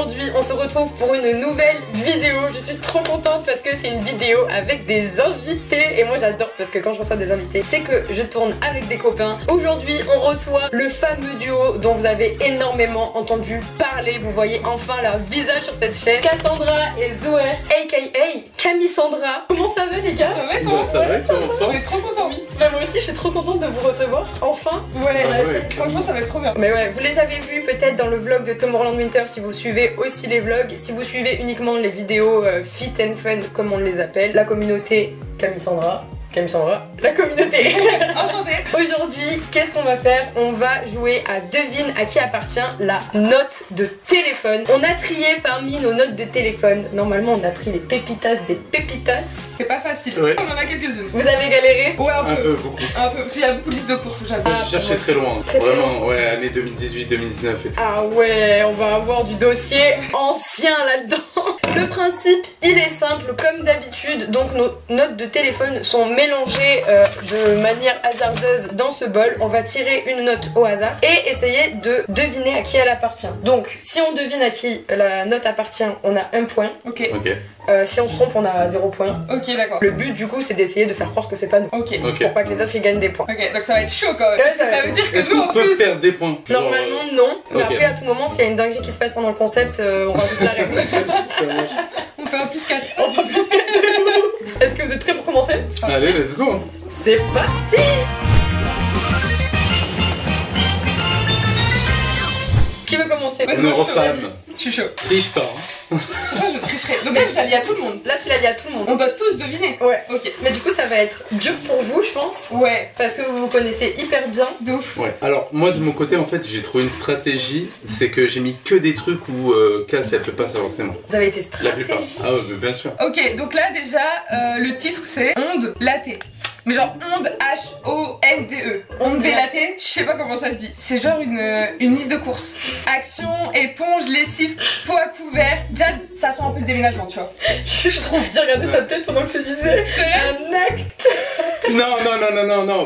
Aujourd'hui, on se retrouve pour une nouvelle vidéo. Je suis trop contente parce que c'est une vidéo avec des invités. Et moi, j'adore parce que quand je reçois des invités, c'est que je tourne avec des copains. Aujourd'hui, on reçoit le fameux duo dont vous avez énormément entendu parler. Vous voyez enfin leur visage sur cette chaîne. Cassandra et Zoher, aka Camissandra. Comment ça va, les gars? Ça va, toi? Ça va, On est trop contents, oui. Bah, moi aussi, je suis trop contente de vous recevoir. Enfin, sur la chaîne. Franchement, ça va être trop bien. Mais ouais, vous les avez vus peut-être dans le vlog de Tomorrowland Winter si vous suivez aussi les vlogs. Si vous suivez uniquement les vidéos fit and fun comme on les appelle, la communauté Camissandra, la communauté. Enchantée. Aujourd'hui, qu'est-ce qu'on va faire? On va jouer à devine à qui appartient la note de téléphone. On a trié parmi nos notes de téléphone. Normalement, on a pris les pépitas des pépitas. C'était pas facile. Ouais. On en a quelques-unes. Vous avez galéré? Ouais, Un peu, beaucoup. Un peu. Parce qu'il y a beaucoup de listes de courses, j'avoue. Ah, Je cherchais très loin. Très Vraiment, ouais, année 2018, 2019 et tout. Ah ouais, on va avoir du dossier ancien là-dedans. Le principe, il est simple, comme d'habitude. Donc nos notes de téléphone sont mélangées de manière hasardeuse dans ce bol. On va tirer une note au hasard et essayer de deviner à qui elle appartient. Donc si on devine à qui la note appartient, on a un point. Ok. Ok. Si on se trompe, on a 0 point. Ok, d'accord. Le but du coup, c'est d'essayer de faire croire que c'est pas nous. Ok. Ok. Pour pas que les autres ils gagnent des points. Ok, donc ça va être chaud quand même. Ouais, Parce que ça va ça être veut dire que Est-ce nous, qu'on en peut plus. perdre des points? Genre, Normalement non, mais ok. après à tout moment s'il y a une dinguerie qui se passe pendant le concept, on rajoute la règle. ça marche. On fait un plus 4. On va plus qu'à Est-ce que vous êtes prêts pour commencer? C'est parti. Allez, let's go. C'est parti! Qui veut commencer? Vas-y, On moi, est je suis chaud, refait. vas-y. Je suis chaud. Triche pas. Moi, je tricherai. Donc là, je l'ai dit à tout le monde. Là tu l'as dit à tout le monde. On doit tous deviner. Ouais. Ok. Mais du coup ça va être dur pour vous je pense. Ouais. Parce que vous vous connaissez hyper bien. De ouf. Ouais. Alors, moi, de mon côté, en fait, j'ai trouvé une stratégie. C'est que j'ai mis que des trucs où Cass, elle peut pas savoir que c'est moi. Vous avez été La plupart. stratégique. Ah ouais, mais bien sûr. Ok, donc là, déjà, le titre, c'est Onde Latée. Mais genre onde H-O-N-D-E. Onde délatée, je sais pas comment ça se dit. C'est genre une liste de courses. Action, éponge, lessive, pot à couvert. Déjà, ça sent un peu le déménagement, tu vois. Je trouve bien regarder sa tête pendant que je disais C'est vrai? un acte. Non.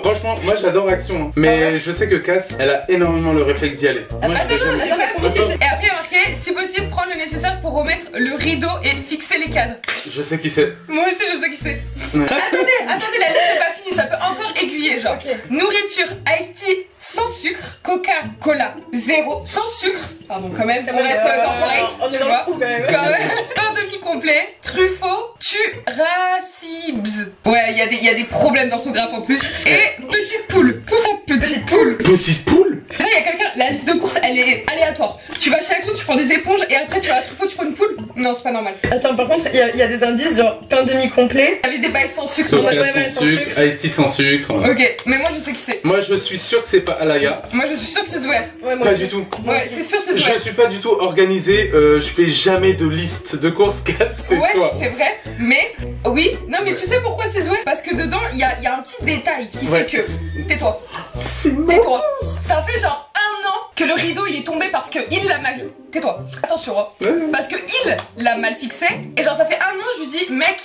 Franchement, moi, j'adore Action. Hein. Mais je sais que Cass, elle a énormément le réflexe d'y aller. Moi, Attends, je fais non, jamais- j'ai pas compris. Attends. Et après, il y a marqué, si possible, prendre le nécessaire pour remettre le rideau et fixer les cadres. Je sais qui c'est. Moi aussi, je sais qui c'est. Ouais. Attendez, la liste n'est pas finie, ça peut encore aiguiller, genre. Ok. Nourriture, iced tea sans sucre, Coca-Cola, zéro, sans sucre. Pardon, quand même, on reste corporate, on tu est dans vois. le coup quand même. Quand même, pain demi-complet, Truffaut, Turacibs. Ouais, il y a des problèmes d'orthographe en plus. Et petite poule. Comment ça, petite poule? Petite poule. Déjà, il y a quelqu'un, la liste de courses, elle est aléatoire. Tu vas chez Action, tu prends des éponges et après tu vas à Truffaut, tu prends une poule. Non, c'est pas normal. Attends par contre il y a des indices genre pain demi-complet. Avec des bails sans sucre. Donc, normal. ouais, Coca ouais, sans sans sucre, sucre. Ice Tea sans sucre. Ok, mais moi je sais qui c'est. Moi, je suis sûr que c'est pas Alaya. Moi je suis sûre que c'est Zoher. Ouais moi Pas aussi. du tout. Moi Ouais, aussi. c'est sûr c'est Je Zoher. suis pas du tout organisé, je fais jamais de liste de courses. Cass, c'est Ouais, toi. c'est vrai, mais oui, non mais tu sais pourquoi c'est Zoher? Parce que dedans il y a un petit détail qui Ouais. fait que. Tais-toi, C'est tais-toi. Ça fait genre 1 an que le rideau il est tombé parce que il l'a mal. Tais-toi, attention, hein. Ouais. Parce que il l'a mal fixé et genre ça fait 1 an je lui dis mec,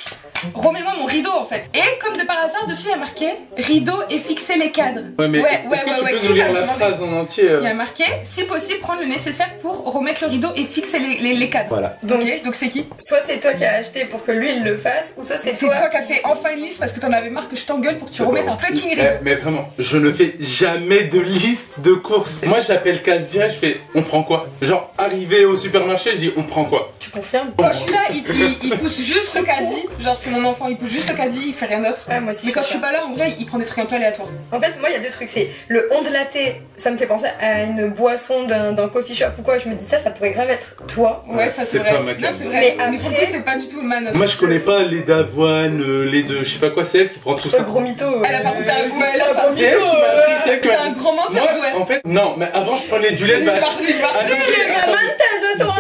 remets-moi mon rideau en fait. Et comme de par hasard dessus il y a marqué rideau et fixer les cadres. Ouais, mais Ouais, est-ce que tu peux qui nous lire t'a la demandé? phrase en entier Il y a marqué si possible prendre le nécessaire pour remettre le rideau et fixer les cadres. Voilà. Donc Donc c'est qui? soit c'est toi qui as acheté pour que lui il le fasse, ou soit c'est C'est toi. toi qui as fait enfin une liste parce que t'en avais marre que je t'engueule pour que tu remettes un fucking rideau. Mais vraiment, je ne fais jamais de liste de courses. Moi, j'appelle Cass direct, je fais on prend quoi? Genre, arrivé au supermarché, je dis on prend quoi? Tu confirmes? Quand je suis là, il pousse juste le caddie. Genre, c'est mon enfant, il pousse juste le caddie, il fait rien d'autre. Ouais moi aussi. Mais quand je fais suis pas là, en vrai, il prend des trucs un peu aléatoires. ça. En fait moi il y a deux trucs, c'est le onde laté, ça me fait penser à une boisson d'un coffee shop ou quoi, je me dis ça pourrait grave être toi. Ouais, ça c'est c'est vrai. pas ma Non, cam. c'est vrai. Mais Mais pour le après- coup, c'est pas du tout ma note. Moi, je connais pas les d'avoine, les de je sais pas quoi, c'est elle qui prend tout ça. Gros mytho. Elle a par contre, t'as un- ouais, là, t'as ça- un gros C'est elle qui mytho, m'a pris, c'est elle qui m'a T'es un grand menteur, Moi, Zoher. en fait, non, mais avant, je prenais du lait de vache. Il va Attendez, c'est Tu es gamin de toi.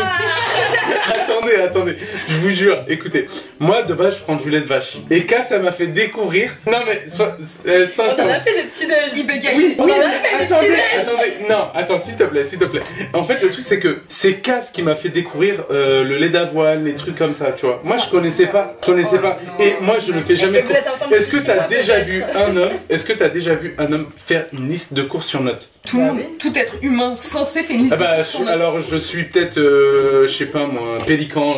attendez, je vous jure, écoutez, moi de base je prends du lait de vache. Et Cass, ça m'a fait découvrir. Non mais, On en sincèrement. a fait des petits déj. Il bégaye. Oui, On oui, en a mais fait des attendez, petits attendez, non, attends, s'il te plaît, s'il te plaît. En fait, le truc c'est que c'est Cass qui m'a fait découvrir le lait d'avoine, les trucs comme ça, tu vois. Moi je connaissais pas, Et moi je ne fais jamais. Vous êtes ensemble Est-ce que depuis t'as 6 mois, déjà peut-être. vu un homme, est-ce que t'as déjà vu un homme faire une liste de courses sur note? Tout le monde, tout être humain censé fait une liste Ah bah, de courses sur notre- alors je suis peut-être, je sais pas moi, un pélican,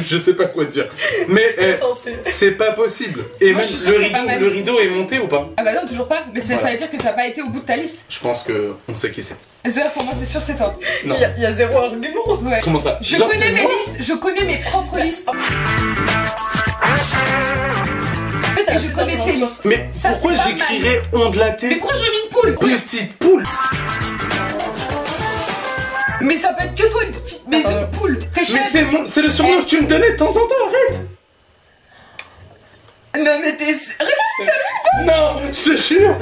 je sais pas quoi dire. Mais Censé. c'est pas possible. Et Moi, même je suis sûre que c'est pas ma le liste. rideau est monté ou pas? Ah bah non, toujours pas. Mais ça Voilà. veut dire que t'as pas été au bout de ta liste. Je pense que on sait qui c'est. Zoé, pour moi, c'est sûr, c'est toi. Non. Il y a zéro argument. Ouais. Comment ça? Je Genre, connais c'est mes moi listes, je connais mes propres listes. Et je connais tes listes. Mais Ça, pourquoi c'est pas j'écrirais Mais ondelatée? pourquoi j'ai mis une poule? Petite poule? Mais ça peut être que toi, une petite maison de poule. T'es Mais chef. c'est le surnom que tu me donnais de temps en temps, arrête! Non mais t'es... Non, je te jure!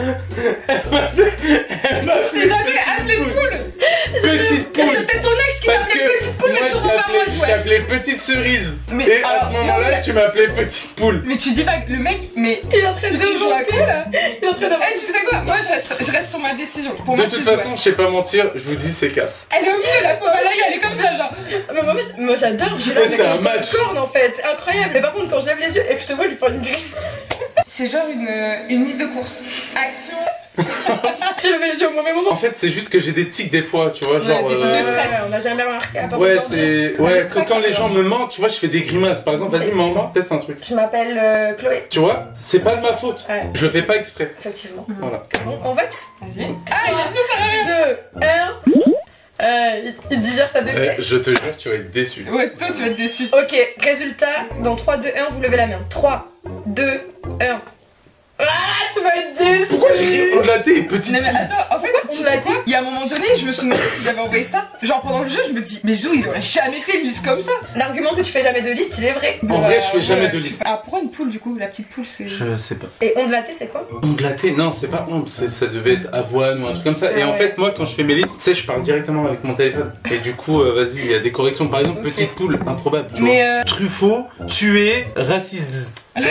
Je t'ai jamais appelé poule. Petite Mais poule! c'est peut-être ton ex qui m'a Parce appelé que petite poule, mais moi, sûrement pas moi, je ouais. t'appelais petite cerise. Mais Et à alors, ce moment-là, non, tu m'appelais petite poule. Mais tu dis pas que le mec, mais... Il est en train de Tu joues à quoi là? Il est en train de Eh, tu sais quoi? Moi je reste sur ma décision. Pour De moi, toute c'est façon, je sais pas mentir, je vous dis, c'est casse. Elle est au milieu, la pauvre là, elle est comme ça, genre. Mais moi j'adore, je suis là Mais avec c'est un mon match. popcorn en fait, incroyable. Mais par contre quand je lève les yeux et que je te vois lui faire une griffe, C'est genre une liste de courses. Action. j'ai levé les yeux au mauvais moment. En fait, c'est juste que j'ai des tics des fois, tu vois, genre. des tics de stress. On n'a jamais remarqué à part Ouais, aujourd'hui. c'est. Ouais, stress, quand les gens me mentent, tu vois, je fais des grimaces. Par exemple, vas-y, maman, teste un truc. Je m'appelle Chloé, Tu vois, c'est pas de ma faute. Ouais. Je le fais pas exprès. effectivement. Voilà. Bon, on vote. Vas-y. Ah, bien sûr, ça va rien. 2, 1. Il digère sa défaite. Je te jure, tu vas être déçu. Ouais, toi tu vas être déçu. Ok, résultat, dans 3, 2, 1, vous levez la main. 3, 2, 1. Ah, tu vas être déçu. Pourquoi j'ai ondulaté et petite Non mais attends, en fait, tu On sais l'a quoi? Il y a un moment donné, je me suis demandé si j'avais envoyé ça. Genre pendant le jeu, je me dis, mais Zou, il aurait jamais fait une liste comme ça. L'argument que tu fais jamais de liste, il est vrai. En vrai, je fais jamais de liste. Ah, pourquoi une poule du coup? La petite poule, c'est. Je sais pas. Et ondulaté, c'est quoi? Ondulaté, non, c'est pas onde, ça devait être avoine ou un truc comme ça. Et en Ouais. fait, moi, quand je fais mes listes, tu sais, je pars directement avec mon téléphone. Et du coup, vas-y, il y a des corrections. Par exemple, Ok. petite poule, improbable. Tu Mais, vois. Truffaut, tué, raciste. Ouais,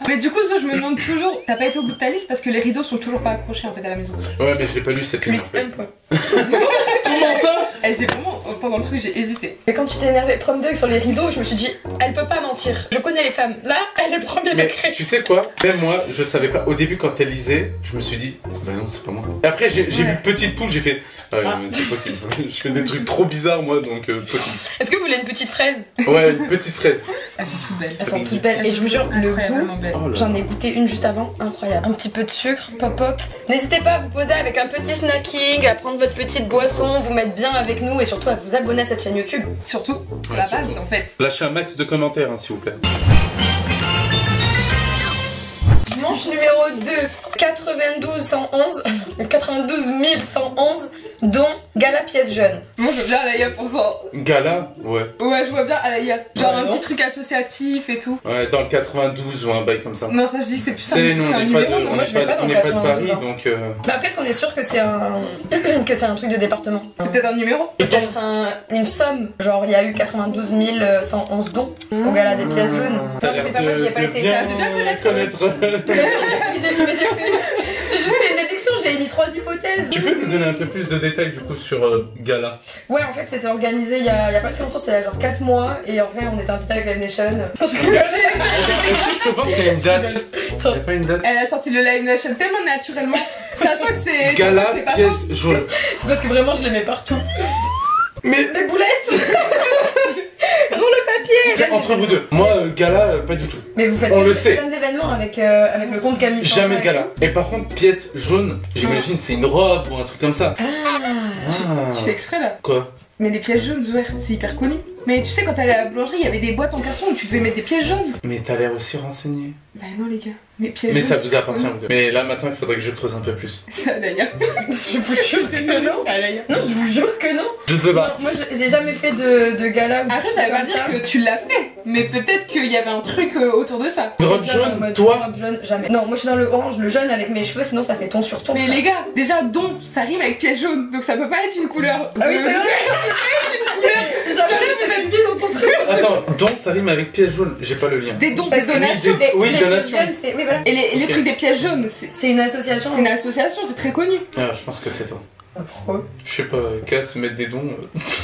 Mais du coup, Zou, je me demande toujours, t'as pas été au bout de ta liste parce que les rideaux sont toujours pas accrochés en fait à la maison. ouais, mais je l'ai pas lu cette ligne. Plus 1 point. Comment ça? Eh, j'ai vraiment, pendant le truc, j'ai hésité. Mais quand tu t'es énervé prom 2 sur les rideaux, je me suis dit, elle peut pas mentir. Je connais les femmes. Là, elle est premier Mais degré. tu sais quoi? Même moi, je savais pas. Au début, quand elle lisait, je me suis dit, bah non, c'est pas moi. Et après, j'ai vu petite poule, j'ai fait, ah, Ah. mais c'est possible. Je fais des trucs trop bizarres, moi, donc possible. Est-ce que vous voulez une petite fraise? Ouais, une petite fraise. Elles sont toutes belles. Elles sont toutes belles. Et je vous jure, le goût, Incroyablement belles. Oh là j'en là. ai goûté une juste avant, incroyable. Un petit peu de sucre, pop-up. N'hésitez pas à vous poser avec un petit snacking, à prendre votre petite boisson, vous mettre bien avec nous et surtout à vous abonner à cette chaîne YouTube. Surtout, c'est Ouais, la base surtout. en fait. Lâchez un max de commentaires, hein, s'il vous plaît. Manche numéro 2, 92 111, 92 111, dont Gala pièce jeune. Moi, je veux bien Alaya pour ça. Gala, ouais. Ouais, je vois bien Alaya. Genre Ouais, un non. petit truc associatif et tout. Ouais, dans le '92 ou un bail comme ça. Non, ça je dis, c'est plus ça. C'est nous, C'est on un n'est pas, numéro, de, non on moi, n'est je vais pas, pas on dans n'est pas de 92 Paris, ans. donc. Mais après, est-ce qu'on est sûr que c'est un que c'est un truc de département? C'est peut-être un numéro. Peut-être une somme, genre il y a eu 92 111 dons au Gala des pièces jaunes. Non, T'as mais l'air c'est pas moi, j'y ai pas de été. bien T'as de bien connaître. connaître. J'ai juste fait une déduction, j'ai émis 3 hypothèses. Tu peux nous donner un peu plus de détails du coup sur Gala? Ouais, en fait, c'était organisé il y a pas très longtemps, c'est il y a genre 4 mois, et en vrai, on était invité avec Live Nation. Est-ce que je peux voir s'il y a une date? Il n'y a pas une date? Elle a sorti le Live Nation tellement naturellement. Ça sent que c'est. Gala, ça sent que c'est pas faux. pièce jaune. C'est parce que vraiment, je les mets partout. Mais Des boulettes. Pour le papier. c'est entre vous deux. Moi, Gala, pas du tout. Mais vous faites On le plein sait. d'événements avec le compte Camille. Jamais de Sandra et Gala. Et par contre, pièce jaune, j'imagine c'est une robe ou un truc comme ça. tout. Ah. Tu fais exprès là. Quoi? Mais les pièces jaunes, Zouer, c'est hyper connu. Mais tu sais, quand t'allais à la boulangerie, il y avait des boîtes en carton où tu devais mettre des pièces jaunes. Mais t'as l'air aussi renseigné. Bah non, les gars. Mais pièces Mais jaunes. ça vous c'est appartient connu. vous deux. Mais là maintenant, il faudrait que je creuse un peu plus. C'est Alaya. Je vous jure que non. C'est Alaya. Non, je vous jure que non. Je sais Non, pas. moi, j'ai jamais fait de gala. ou Après, ça veut pas comme dire que tu l'as fait. Mais peut-être qu'il y avait un truc autour de ça. Une robe C'est ça, en jaune, mode toi? robe jaune, jamais. Non, moi je suis dans le orange, le jaune avec mes cheveux, sinon ça fait ton sur ton. Mais frère. les gars, déjà, don, ça rime avec pièce jaune. Donc ça peut pas être une couleur. Ah oui, c'est vrai. J'avoue, je t'ai suivi dans ton truc. Attends, don ça rime avec pièce jaune. J'ai pas le lien. Des dons, Parce des que donations. oui, les donation. jeunes, c'est oui voilà. Et les Ok. trucs des pièces jaunes, c'est une association. une association, c'est très connu. Ah, je pense que c'est toi. Pourquoi? Je sais pas, casse, mettre des dons.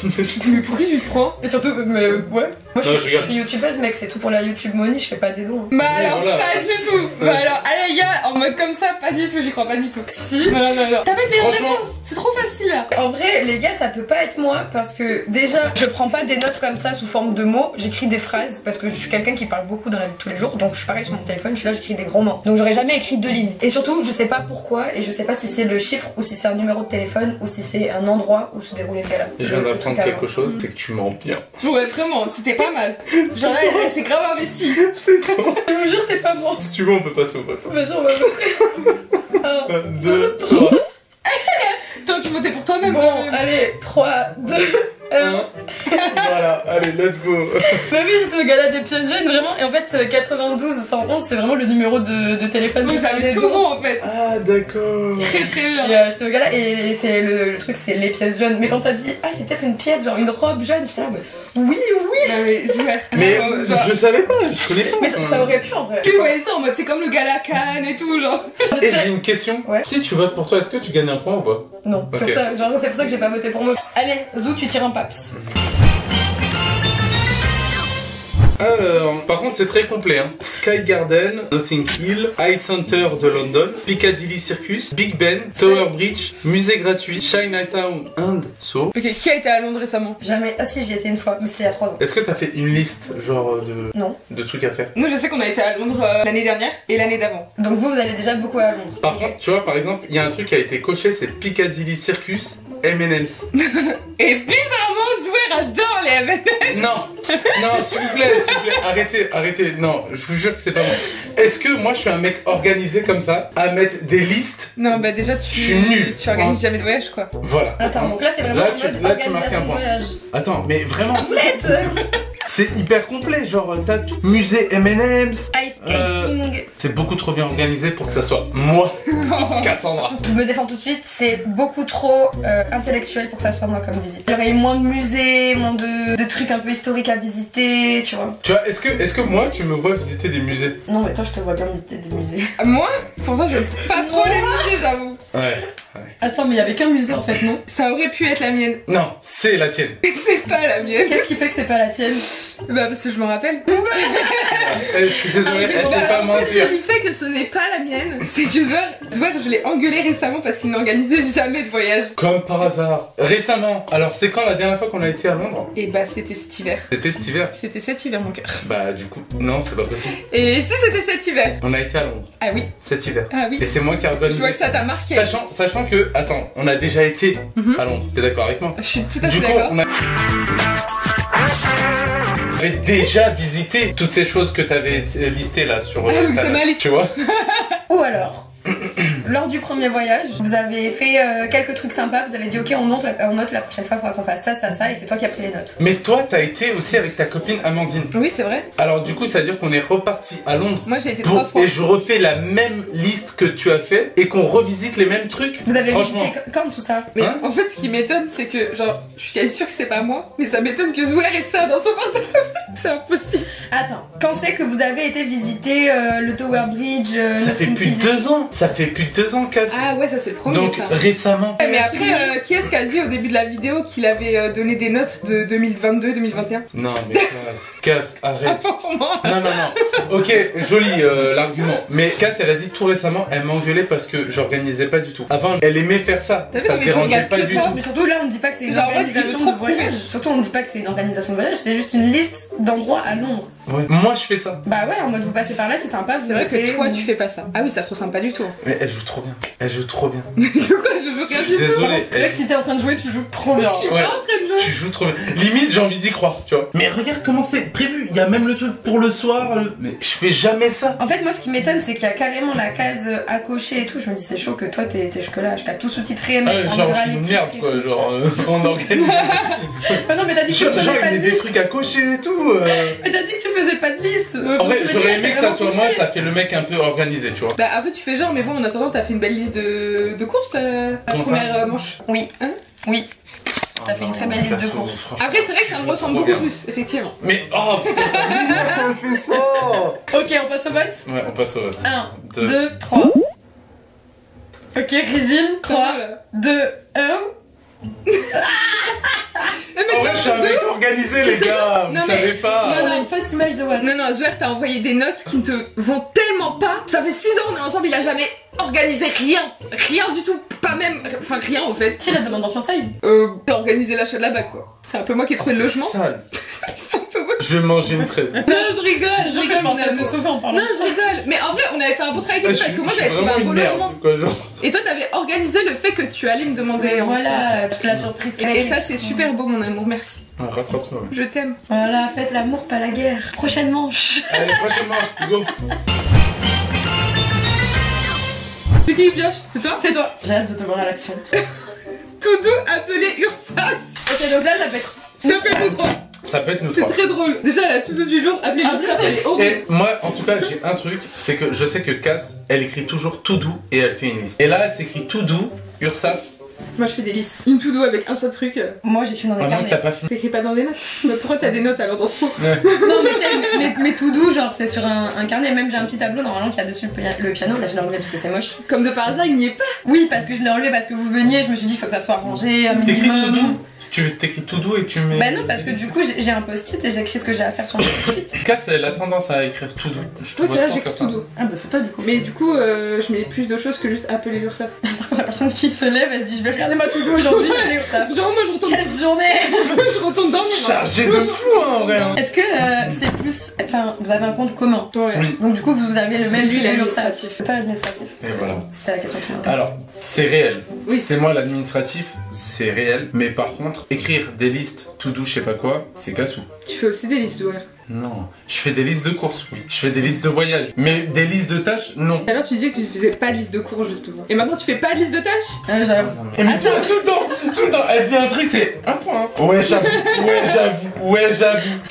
Mais pourquoi tu te prends? Et surtout, mais ouais. Moi Non, je je regarde. suis youtubeuse, mec, c'est tout pour la YouTube money, je fais pas des dons. Bah alors, voilà. pas du tout. Bah alors, ah les gars, en mode comme ça, pas du tout, j'y crois pas du tout. Si. Non, non, non. T'as pas de meilleure Franchement- réponse, c'est trop facile là. En vrai, les gars, ça peut pas être moi parce que déjà, je prends pas des notes comme ça sous forme de mots, j'écris des phrases parce que je suis quelqu'un qui parle beaucoup dans la vie de tous les jours, donc je suis pareil sur mon téléphone, je suis là, j'écris des gros mots. Donc j'aurais jamais écrit 2 lignes. Et surtout, je sais pas pourquoi et je sais pas si c'est le chiffre ou si c'est un numéro de téléphone ou si c'est un endroit où se déroulait le gala. Je viens d'apprendre Le truc quelque chose, c'est que tu mens bien. Ouais, vraiment, c'était pas mal. Genre là, c'est grave investi. C'est trop. Je vous jure, c'est pas moi. Si tu veux, on peut passer au vote. Vas-y, on va voter. 1, 2, 3. Toi, tu votais pour toi-même. Bon, allez, 3, 2, 1. Voilà, allez, let's go. Bah oui, j'étais au gala des pièces jaunes, vraiment. Et en fait, 92 111, c'est vraiment le numéro de téléphone. Moi, j'avais tout bon en fait. Ah, d'accord. Très très bien. Et j'étais au gala et c'est le truc, c'est les pièces jaunes. Mais quand t'as dit, ah, c'est peut-être une pièce, genre une robe jaune, j'étais là, mais oui, oui. Non, mais super. Mais Genre, je savais pas, je connais pas. Mais ça aurait pu en vrai. tu voyais ça en mode c'est comme le gala Cannes et tout, genre. Et j'ai une question. Ouais. Si tu votes pour toi, est-ce que tu gagnes un point ou pas? Non, Ok. sur ça, genre, c'est pour ça que j'ai pas voté pour moi. Allez, Zou, tu tires un paps. Alors, par contre, c'est très complet. Hein. Sky Garden, Notting Hill, Eye Center de London, Piccadilly Circus, Big Ben, Tower Bridge, musée gratuit, Chinatown and So. Ok, qui a été à Londres récemment? Jamais. Ah si, j'y étais une fois, mais c'était il y a 3 ans. Est-ce que t'as fait une liste, genre, Non. de trucs à faire? Moi, je sais qu'on a été à Londres l'année dernière et l'année d'avant. Donc vous allez déjà beaucoup à Londres. Par contre, tu vois, par exemple, il y a un truc qui a été coché, c'est Piccadilly Circus, M&M's. Et bizarrement, Zouer adore les M&M's. Non, non, s'il vous plaît, arrêtez. Non, je vous jure que c'est pas moi. Est-ce que moi, je suis un mec organisé comme ça, à mettre des listes? Non, bah déjà, Je suis nul. tu organises jamais de voyage quoi. Voilà. Attends, donc là c'est vraiment Là, en tu- mode là, tu marques un organisation de point. voyage. Attends, mais vraiment, Complète. c'est hyper complet. Genre, t'as tout. Musée M&M's. Ice skating. C'est beaucoup trop bien organisé pour que ça soit moi, Cassandra. Je me défends tout de suite, c'est beaucoup trop intellectuel pour que ça soit moi comme visite. Il y aurait eu moins de musées, moins de trucs un peu historiques à visiter, tu vois. Tu vois, est-ce que moi, tu me vois visiter des musées? Non mais toi je te vois bien visiter des musées. Moi, pourtant, je pas trop les musées, j'avoue. Ouais. Attends mais il y avait qu'un musée en fait, non? Ça aurait pu être la mienne. Non, c'est la tienne. C'est pas la mienne. Qu'est-ce qui fait que c'est pas la tienne? Bah, parce que je me rappelle. Je suis désolé, Ah, elle sait Bah, pas en fait, mentir. ce qui fait que ce n'est pas la mienne, c'est que Zouer, je l'ai engueulé récemment parce qu'il n'organisait jamais de voyage. Comme par hasard. Récemment. Alors, c'est quand la dernière fois qu'on a été à Londres? Et bah, c'était cet hiver. C'était cet hiver. C'était cet hiver, mon cœur. Bah, du coup, non, c'est pas possible. Et si c'était cet hiver? On a été à Londres Ah oui, cet hiver. ah oui. Et c'est moi qui ai Je organisé. vois que ça t'a marqué. Sachant que, attends, on a déjà été Mhm. à Londres. T'es d'accord avec moi? Je suis tout à Du fait coup, d'accord. on avait déjà visité toutes ces choses que t'avais listées là sur. Ah oui, ta c'est note, ma liste. Tu vois? Ou alors, lors du premier voyage, vous avez fait quelques trucs sympas, vous avez dit ok on note la prochaine fois, il faudra qu'on fasse ça, et c'est toi qui as pris les notes. Mais toi, t'as été aussi avec ta copine Amandine. Oui, c'est vrai. Alors, du coup, ça veut dire qu'on est reparti à Londres. Moi, j'ai été 3 fois. Et je refais la même liste que tu as fait et qu'on revisite les mêmes trucs. Vous avez Franchement. visité comme tout ça. Mais Hein? en fait, ce qui m'étonne, c'est que, genre, je suis quasi sûre que c'est pas moi, mais ça m'étonne que Zouer ait ça dans son portable. C'est impossible. Attends, quand c'est que vous avez été visiter le Tower Bridge Ça fait Notting plus de Hill 2 ans. Ça fait plus de 2 ans, Cass. Ah ouais, ça c'est le premier, Donc, ça. récemment. Ouais, mais après, qui est-ce qui a dit au début de la vidéo qu'il avait donné des notes de 2022-2021? Non, mais Cass, Ah, arrête. pas pour moi. Non, non, non. Ok, joli l'argument. Mais Cass, elle a dit tout récemment, elle m'engueulait parce que j'organisais pas du tout. Avant, elle aimait faire ça. T'as vu Ça comme ne il te dérangeait regarde pas que du toi, tout. Mais surtout là on ne dit pas que c'est une Genre, en mode, il veut organisation trop de voyage. prouver. Surtout on ne dit pas que c'est une organisation de voyage, c'est juste une liste d'endroits à Londres. Ouais. Moi, je fais ça. Bah ouais, en mode vous passez par là, c'est sympa. C'est vrai que toi, tu fais pas ça. Ah oui, ça se ressemble pas du tout. Mais elle joue trop bien. Elle joue trop bien. De quoi? Je veux rien Je suis du tout. désolé. C'est vrai que si t'es en train de jouer, tu joues trop bien. Je suis Ouais. pas en train de jouer. Tu joues trop bien. Limite, j'ai envie d'y croire, tu vois. Mais regarde comment c'est prévu. Il y a même le truc pour le soir. Mais je fais jamais ça. En fait, moi, ce qui m'étonne, c'est qu'il y a carrément la case à cocher et tout. Je me dis, c'est chaud que toi, t'es jusque-là. T'as tout sous-titré, Ah, mais en genre, je suis gras, une les merde, titres et quoi. tout. Genre, on organise. Ah non, mais t'as dit que tu Genre, faisais il pas met de des liste. trucs à cocher et tout. Mais t'as dit que tu faisais pas de liste. En vrai, j'aurais aimé que ça soit moi, ça fait le mec un peu organisé, tu vois. Bah après tu fais genre, mais bon en attendant t'as fait une belle liste de courses la Comment ça première manche. Oui. Hein? Oui. T'as fait une très belle liste de courses. Après c'est vrai que ça me ressemble Trop beaucoup bien. plus, effectivement. Mais oh putain, ça m'énerve, on fait ça. Ok, on passe au vote. Ouais, on passe au vote. 1, Deux. 2, 3. Ok, reveal. 3, 2, 1. Mais organisé, les gars. Vous Non, mais- savez pas. Non, On a une fausse image de what? Non, non, Zouer t'a envoyé des notes qui ne te vont tellement pas. Ça fait 6 ans on est ensemble, il a jamais organisé rien. Rien du tout. Pas même. Enfin, rien en fait. Si la demande en fiançailles. T'as organisé l'achat de la bague quoi. C'est un peu moi qui ai trouvé le logement. Sale. C'est un peu moi. Je vais manger une fraise. Non, je rigole, Je jure que je pensais à te sauver en parlant. Non, je rigole. Mais en vrai, on avait fait un bon travail avec parce que moi j'avais trouvé un beau logement. Quoi, genre. Et toi, t'avais organisé le fait que tu allais me demander. Et en voilà, fiançailles. toute la surprise. Et ça, c'est super beau, mon amour. Merci. Ah, rattrape-toi. Ouais. Je t'aime. Voilà, faites l'amour, pas la guerre. Prochaine manche. Allez, prochaine manche, go. C'est qui, Pioche? C'est toi? C'est toi. J'ai hâte de te voir à l'action. Tout doux appelé Ursaf. Ok, donc là, ça peut être. Ça fait nous trois. Ça peut être nous C'est trois. très drôle. Déjà, la tout doux du jour appelée Ah, Ursaf, putain. elle est horrible. Et moi, en tout cas, j'ai un truc, c'est que je sais que Cass, elle écrit toujours tout doux et elle fait une liste. Et là, elle s'écrit tout doux, Ursaf. Moi, je fais des listes. Une tout doux avec un seul truc. Moi, j'écris dans des Vraiment que t'as carnets. pas fini. T'écris pas dans des notes. Mais pourquoi t'as des notes alors dans ce mot? Non, mais c'est mais tout doux, genre, c'est sur un carnet. Même j'ai un petit tableau normalement qui a dessus le piano. Là, je l'ai enlevé parce que c'est moche. Comme de par hasard, il n'y est pas. Oui, parce que je l'ai enlevé parce que vous veniez. Je me suis dit, il faut que ça soit rangé. Un T'écris minimum. tout doux. Tu t'écris tout doux et tu mets. Bah non, parce que du coup, j'ai un post-it et j'écris ce que j'ai à faire sur le post-it. Cass, elle a tendance à écrire tout doux. Je te Moi, vois c'est là, trop j'écris faire tout ça. doux. Ah bah c'est toi du coup. Mais du coup, je mets plus de choses que juste appeler Ursaf. Par contre, la personne qui se lève, elle se dit, je vais regarder ma tout doux aujourd'hui. Allez, au ça. Genre, moi, je retourne, Quelle journée. je retourne dormir. hein. Chargé de fou, hein, en vrai. hein. Est-ce que c'est plus. Enfin, vous avez un compte commun. Ouais. Oui. Donc du coup, vous avez le C'est même lui, que l'administratif. C'est toi l'administratif. Et voilà. C'était la question qui m'intéresse. Alors, c'est réel. Oui. C'est moi l'administratif, c'est réel. Mais par contre, écrire des listes tout doux, je sais pas quoi, c'est cassou. Tu fais aussi des listes, ouais. Non. Je fais des listes de courses, oui. Je fais des listes de voyages. Mais des listes de tâches, non. Alors, tu disais que tu faisais pas de liste de cours, justement. Et maintenant, tu fais pas de liste de tâches? J'avoue. Mais tout le temps, elle dit un truc, c'est un point. Ouais, j'avoue.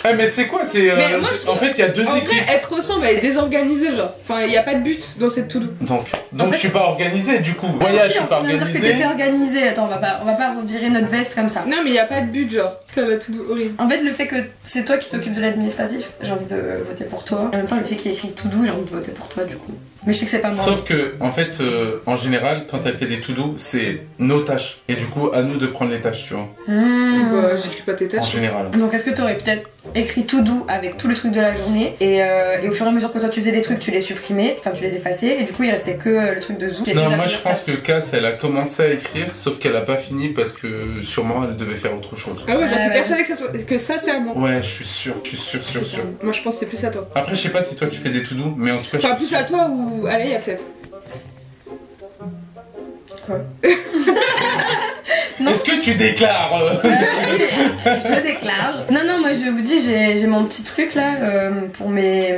Ah, mais c'est quoi? C'est. Mais moi, je trouve- en fait, il y a deux En équipes. vrai, être ensemble, elle est désorganisée, genre. Enfin, il y a pas de but dans cette to-do. Donc En fait- je suis pas organisé, du coup. Voyage, je suis pas on vient de dire que organisé. t'étais organisé. Attends, on va pas revirer notre veste comme ça. Non, mais il y a pas de but, genre. Ça va to-do horrible. En fait, le fait que c'est toi qui t'occupes de l'administratif, j'ai envie de voter pour toi. En même temps, le fait qu'il écrit tout doux, j'ai envie de voter pour toi du coup. Mais je sais que c'est pas moi. Sauf que, en fait, en général, quand elle fait des to do, c'est nos tâches. Et du coup, à nous de prendre les tâches, tu vois. Bah, j'écris pas tes En tâches. général. Donc est-ce que t'aurais peut-être écrit tout doux avec tous les trucs de la journée et au fur et à mesure que toi tu faisais des trucs, tu les supprimais, enfin tu les effaçais et du coup il restait que le truc de Zou. qui était Non, la moi je première pense que Cass, elle a commencé à écrire, sauf qu'elle a pas fini parce que sûrement elle devait faire autre chose. Ah ouais, j'étais Ouais, persuadée que ça, c'est à moi. Ouais, je suis sûr. Moi, je pense que c'est plus à toi. Après, je sais pas si toi tu fais des to do, mais en tout cas, Enfin, je plus suis à toi ou à Leïa, peut-être. Quoi sûr. Est-ce que tu déclares Je déclare. Non, moi je vous dis, j'ai mon petit truc là pour mes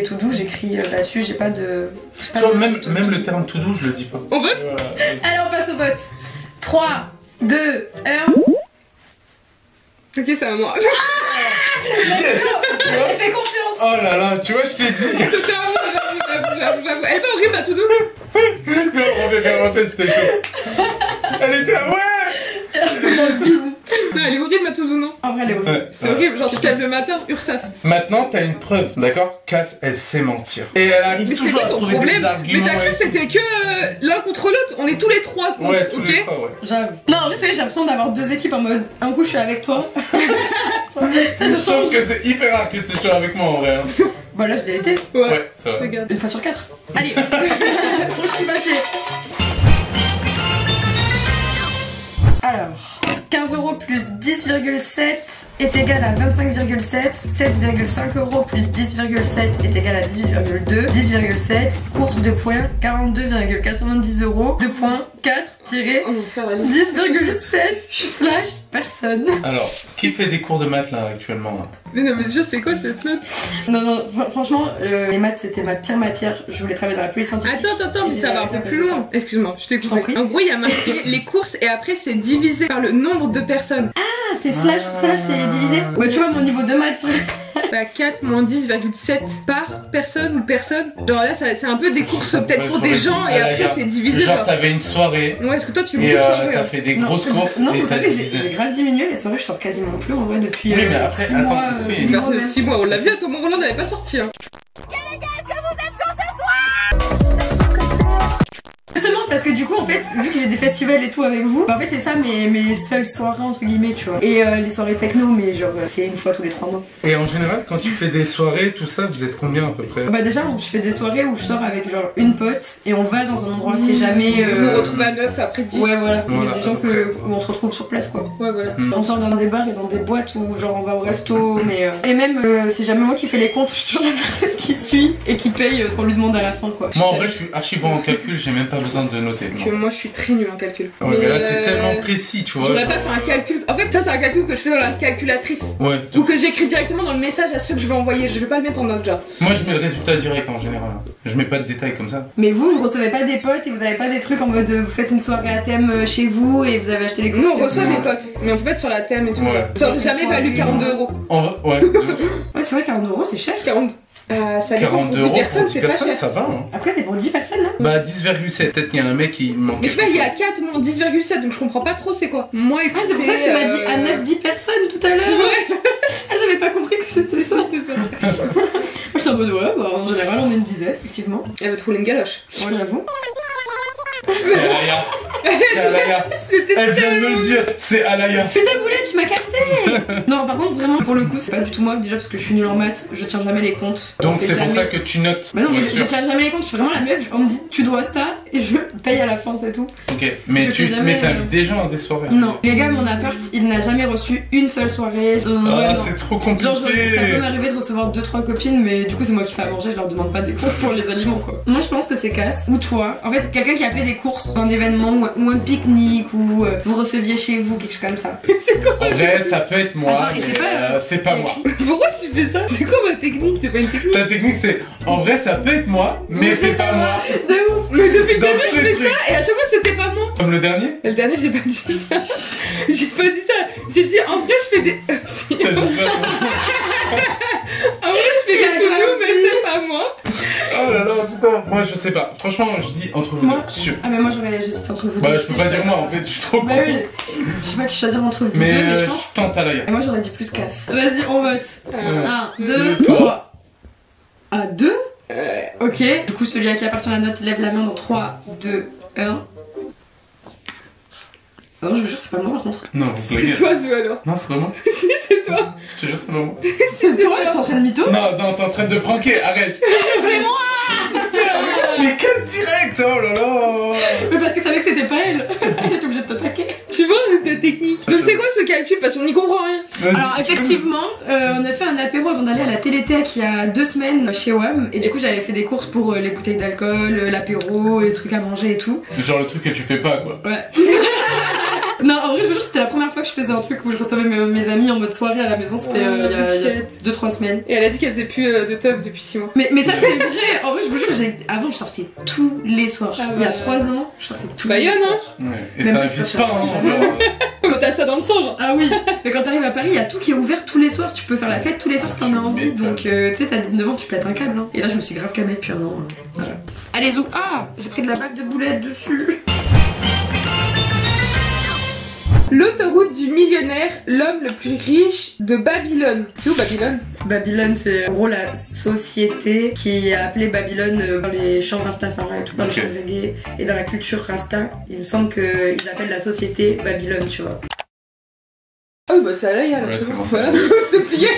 tout doux, j'écris là-dessus, j'ai pas de. Tu vois, même le terme to do, je le dis pas. On vote? Allez, on passe au vote. 3, 2, 1. Ok, c'est à moi. Yes. Tu vois. Elle fait confiance. Oh là là, tu vois, je t'ai dit. C'était à moi, j'avoue. Elle est pas horrible, la to-do. On fait, c'était chaud. Elle était là, ouais. Non, elle est horrible, ma to-do, non? En vrai, elle est horrible. Ouais, C'est horrible, genre, tu te lèves le matin, Ursaf. Maintenant, t'as une preuve, d'accord? Cass, elle sait mentir. Et elle arrive Mais c'est toujours quoi à ton trouver problème? des arguments. Mais t'as cru et que c'était que l'un contre l'autre? On est tous les trois contre, Ouais, tous ok? les trois, ouais. J'avoue. Non, en vrai, c'est vrai, j'ai l'impression d'avoir deux équipes en mode un coup je suis avec toi. Je Je trouve change. que c'est hyper rare que tu sois avec moi en vrai. hein. Bah là, je l'ai été. Ouais, ça va. Regarde. Une fois sur 4. Allez, trop ch'ti papier. Alors, 15 € plus 10,7 est égal à 25,7. 7,5 € plus 10,7 est égal à 18,2. 10,7, course de points, 42,90 €. De points, 4 tiré On va faire la liste. 10,7 / personne. Alors, qui fait des cours de maths là actuellement là Mais non, mais déjà, c'est quoi cette note? Non, franchement, les maths c'était ma pire matière. Je voulais travailler dans la police scientifique. Attends, mais Et j'ai ça va un arrêté peu à cause plus de ça. loin. Excuse-moi, je t'ai Je t'en coupé. prie. En gros, il y a marqué les courses et après, c'est divisé par le nombre de personnes. Ah, c'est slash c'est divisé. Ouais, tu vois mon niveau de maths, frère. Bah, 4 moins 10,7 par personne ou personne. Genre là, c'est un peu des courses peut-être pour des gens et après, c'est divisé. Genre, t'avais une soirée Ouais, est-ce que toi, tu veux et beaucoup de soirées, t'as hein? fait des Non, grosses courses Non, et vous t'as savez, divisé. j'ai grave diminué les soirées, je sors quasiment plus en vrai depuis Oui, mais après, 6 attends, mois. parce que- huit mois Vers même. 6 mois, on l'a vu, Tom Roland n'avait pas sorti. Hein. Justement, parce que du coup, en fait, vu que j'ai des festivals et tout avec vous, bah, en fait, c'est ça mes seules soirées, entre guillemets, tu vois. Et les soirées techno, mais genre, c'est une fois tous les 3 mois. Et en général, quand tu fais des soirées, tout ça, vous êtes combien à peu près? Bah, déjà, je fais des soirées où je sors avec genre une pote et on va dans un endroit, c'est jamais. Vous retrouvez à 9 après 10. Ouais, voilà. Il y Voilà, a des gens où on se retrouve sur place, quoi. Ouais, voilà. On sort dans des bars et dans des boîtes où genre on va au resto, mais. Et même, c'est jamais moi qui fais les comptes, je suis toujours la personne qui suit et qui paye ce qu'on lui demande à la fin, quoi. Moi en vrai, je suis archi bon en calcul, j'ai même pas besoin de noter. Que moi, je suis très nulle en calcul. Ouais, mais là, c'est tellement précis, tu vois. J'aurais pas fait un calcul. En fait, ça, c'est un calcul que je fais dans la calculatrice. Ouais. Ou que j'écris directement dans le message à ceux que je vais envoyer. Je vais pas le mettre en note, genre. Moi, je mets le résultat direct en général. Je mets pas de détails comme ça. Mais vous recevez pas des potes et vous avez pas des trucs en mode vous faites une soirée à thème chez vous et vous avez acheté les courses. Nous, on reçoit Non. des potes, mais on peut pas être sur la thème et tout. Ouais. Genre. Ça aurait jamais valu 42 €. En vrai, ouais. Ouais, c'est vrai, 40 €, c'est cher. 40. Ça dépend 40 pour 10 euros personnes, pour 10 c'est pas personnes, cher. ça va. Hein. Après, c'est pour 10 personnes là. Bah 10,7. Peut-être qu'il y a un mec qui manque. Mais je sais pas, il y a 4, moi 10,7, donc je comprends pas trop c'est quoi. Moi, écoutez, Ah, c'est pour ça que tu m'as dit à 9-10 personnes tout à l'heure. Ouais. Ah, j'avais pas compris que c'était ça. c'est ça. Moi, j'étais en mode ouais, bah en général, on est une dizaine, effectivement. Elle va trouver une galoche. Moi, j'avoue. C'est Alaya. C'est Alaya. Elle vient de me le dire, c'est Alaya. Putain, Boulette, tu m'as capté. Non, par contre, vraiment, pour le coup, c'est pas du tout moi, déjà parce que je suis nulle en maths, je tiens jamais les comptes. Donc On fait c'est pour jamais- ça que tu notes. Bah non, mais bien je sûr. tiens jamais les comptes, je suis vraiment la meuf, on me dit tu dois ça et je paye à la fin, c'est tout. Ok, mais Je tu fais jamais, t'invites des gens à des soirées. Non, les gars, mon appart, il n'a jamais reçu une seule soirée. Ah, Ouais, non. c'est trop Genre, ça peut compliqué. m'arriver de recevoir 2-3 copines, mais du coup, c'est moi qui fais à manger, je leur demande pas des comptes pour les aliments, quoi. Moi, je pense que c'est casse. Ou toi, en fait, quelqu'un qui a fait des courses, un événement ou un pique-nique, ou vous receviez chez vous, quelque chose comme ça. En vrai, ça peut être moi, Attends, et mais c'est c'est pas moi. Pourquoi tu fais ça? C'est quoi ma technique? C'est pas une technique. Ta technique, c'est en vrai, ça peut être moi, mais c'est pas moi. De ouf. Mais depuis le Dans début, tous je les fais trucs. ça et à chaque fois, c'était pas moi. Comme le dernier. Et le dernier, j'ai pas dit ça. J'ai pas dit ça. J'ai dit en vrai, je fais des. T'as juste pas- En vrai, je fais Tu des l'as toutous, pas mais dit. c'est pas moi. Oh là là, putain. Moi, je sais pas. Franchement, je dis entre vous Moi deux. Sûr. Ah, mais moi, j'hésite entre vous deux. Bah, je peux pas dire moi, en fait, je suis trop con. Bah oui. Je sais pas que choisir entre vous Mais deux, mais je pense. je tente à l'œil. Et moi, j'aurais dit plus casse. Vas-y, on vote. 1, 2, deux, 3. Ah, 2 Ok. Du coup, celui à qui appartient la note lève la main dans 3, 2, 1. Oh, je vous jure, c'est pas moi par contre. Non, vous C'est blaguez. toi, Zou, alors. Non, c'est pas moi. Si, c'est toi. Je te jure, c'est pas moi. C'est toi, t'es en train de mytho Non, non, t'es en train de pranker, arrête. C'est moi. Mais casse direct, oh là là. Mais parce que savait que c'était pas elle. Elle était obligée de t'attaquer. Tu vois, ta technique. Donc, c'est quoi ce calcul? Parce qu'on n'y comprend rien. Vas-y. Alors, effectivement, on a fait un apéro avant d'aller à la Télétech il y a 2 semaines chez WAM. Et du coup, j'avais fait des courses pour les bouteilles d'alcool, l'apéro, les trucs à manger et tout. Genre le truc que tu fais pas, quoi. Ouais. Non, en vrai, je vous jure, c'était la première fois que je faisais un truc où je recevais mes amis en mode soirée à la maison. C'était il y a 2-3 semaines. Et elle a dit qu'elle faisait plus de teuf depuis 6 mois. Mais ça, c'est vrai. En vrai, je vous jure, avant, je sortais tous les soirs. Ah Il y a bah. 3 ans, je sortais tous les Bayonne, soirs. hein. Ouais. Et Même ça si invite c'est pas, pas hein. cher. Genre. Mais t'as ça dans le sang, genre. Ah oui. Mais quand t'arrives à Paris, il y a tout qui est ouvert tous les soirs. Tu peux faire la fête tous les soirs si t'en as envie. Donc, tu sais, t'as 19 ans, tu pètes un câble. Hein. Et là, je me suis grave calmée depuis 1 an. Voilà. Allez, Zou. Ah, j'ai pris de la bave de boulettes dessus. L'autoroute du millionnaire, l'homme le plus riche de Babylone. C'est où Babylone? Babylone, c'est en gros la société qui est appelée Babylone dans les chants Rastafari et tout, dans les Ok. chants reggae et dans la culture Rasta. Il me semble qu'ils appellent la société Babylone, tu vois. Ah bah c'est à l'œil alors, Ouais, c'est c'est bon. bon, Voilà, c'est faut se plier.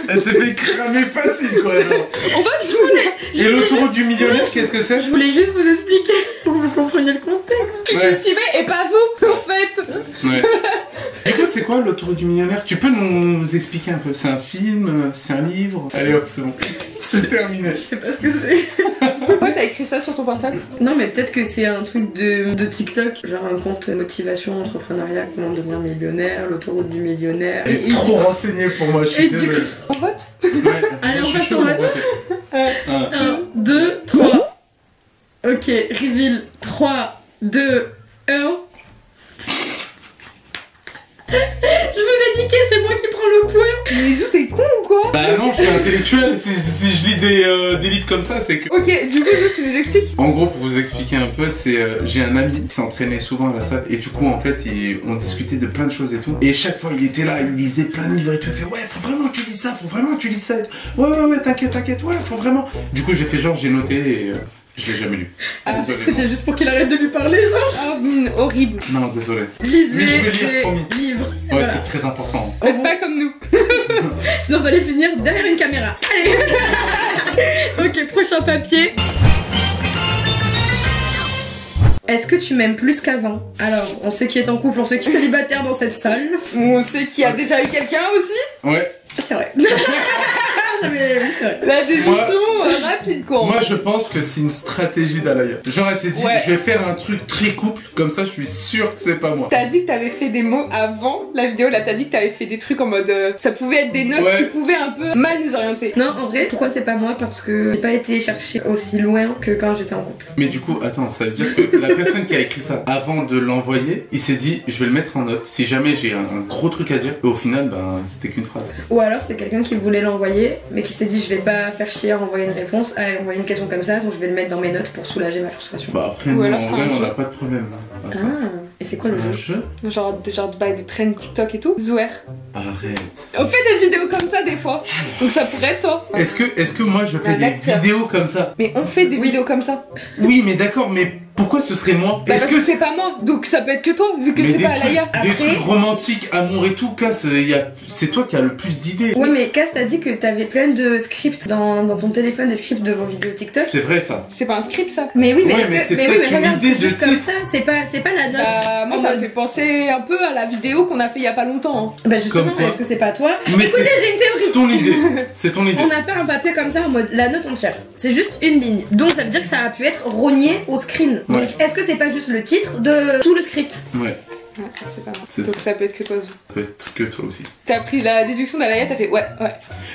Elle s'est fait cramer facile, quoi. genre. On va jouer. Et l'autoroute du millionnaire, qu'est-ce que c'est? Je voulais juste vous expliquer pour que vous compreniez le contexte. Je suis Ouais. cultivée et pas vous, en fait. Ouais. Du coup, c'est quoi l'autoroute du millionnaire? Tu peux nous expliquer un peu? C'est un film? C'est un livre? Allez hop, c'est bon. C'est terminé. Je sais pas ce que c'est. Pourquoi t'as écrit ça sur ton portable? Non, mais peut-être que c'est un truc de TikTok, genre un compte motivation, entrepreneuriat, comment devenir millionnaire, l'autoroute du millionnaire. Elle est trop renseignée pour moi, je suis et du désolé. On vote? Ouais. Allez, Je on suis passe chaud au pour vote. voter. 1, 2, 3. Ok, reveal. 3, 2, 1. Je vous ai dit que c'est moi qui prends le point. Mais Zou, t'es con ou quoi? Bah non, je suis intellectuel. Si je lis des livres comme ça, c'est que... Ok, du coup, Zou, tu nous expliques? En gros, pour vous expliquer un peu, c'est j'ai un ami qui s'entraînait souvent à la salle et du coup, en fait, on discutait de plein de choses et tout. Et chaque fois, il était là, il lisait plein de livres et tout. Il fait ouais, faut vraiment que tu lis ça, faut vraiment que tu lis ça. Ouais, t'inquiète, ouais, faut vraiment. Du coup, j'ai fait genre, j'ai noté Je l'ai jamais lu. Désolé, C'était juste pour qu'il arrête de lui parler, genre. Ah, horrible. non, désolé. Lisez Mais je vais lire, des promis. livres. Ouais, Voilà. c'est très important. Faites pas comme nous. Sinon vous allez finir derrière une caméra. Allez. Ok, prochain papier. Est-ce que tu m'aimes plus qu'avant? Alors, on sait qui est en couple, on sait qui est célibataire dans cette salle. On sait qu'il y a déjà eu quelqu'un aussi. Ouais. C'est vrai. Mais oui, c'est vrai. La déduction rapide quoi. Moi, je pense que c'est une stratégie d'Alaya. Genre, elle s'est dit, Ouais. je vais faire un truc très couple, comme ça, je suis sûr que c'est pas moi. T'as dit que t'avais fait des mots avant la vidéo, là t'as dit que t'avais fait des trucs en mode ça pouvait être des notes Ouais. qui pouvaient un peu mal nous orienter. Non, en vrai, pourquoi c'est pas moi? Parce que j'ai pas été chercher aussi loin que quand j'étais en couple. Mais du coup, attends, ça veut dire que la personne qui a écrit ça, avant de l'envoyer, il s'est dit, je vais le mettre en note. Si jamais j'ai un gros truc à dire, et au final, ben, c'était qu'une phrase. Ou alors c'est quelqu'un qui voulait l'envoyer, mais qui s'est dit je vais pas faire chier à envoyer une réponse, à envoyer une question comme ça, donc je vais le mettre dans mes notes pour soulager ma frustration. Bah après, Ou nous, alors en c'est vrai, un on jeu. n'a pas de problème. Là, à ça. Ah, et c'est quoi le Un jeu? jeu Genre de bail de trend TikTok et tout. Zouer. Arrête. On fait des vidéos comme ça des fois. Donc ça pourrait être toi. Est-ce que moi je fais Un des acteur. vidéos comme ça? Mais on fait des vidéos comme ça. Oui, mais d'accord, mais pourquoi ce serait moi? Bah, Est-ce parce que c'est pas moi. Donc ça peut être que toi vu que mais c'est des pas trucs, Alaya. des Après- trucs romantiques, amour et tout, Cass, c'est toi qui as le plus d'idées. Oui, mais Cass t'a dit que t'avais plein de scripts dans ton téléphone, des scripts de vos vidéos TikTok. C'est vrai ça. C'est pas un script ça. Mais oui, mais Ouais, est-ce mais que. c'est Mais oui, peut-être mais une regarde, idée c'est de juste comme titre. ça, c'est pas la note. Bah, moi En ça me mode- fait penser un peu à la vidéo qu'on a fait il y a pas longtemps. Bah justement, Comme quoi. est-ce que c'est pas toi? Mais Écoutez, c'est j'ai une théorie. ton idée. C'est ton idée. On n'a pas un papier comme ça en mode la note on cherche. C'est juste une ligne. Donc ça veut dire que ça a pu être rogné au screen. Ouais. Donc est-ce que c'est pas juste le titre de tout le script? Ouais, Ouais, c'est pas moi. C'est Donc ça peut être que toi. Zou. ça peut être que toi aussi. T'as pris la déduction d'Alaya, t'as fait ouais.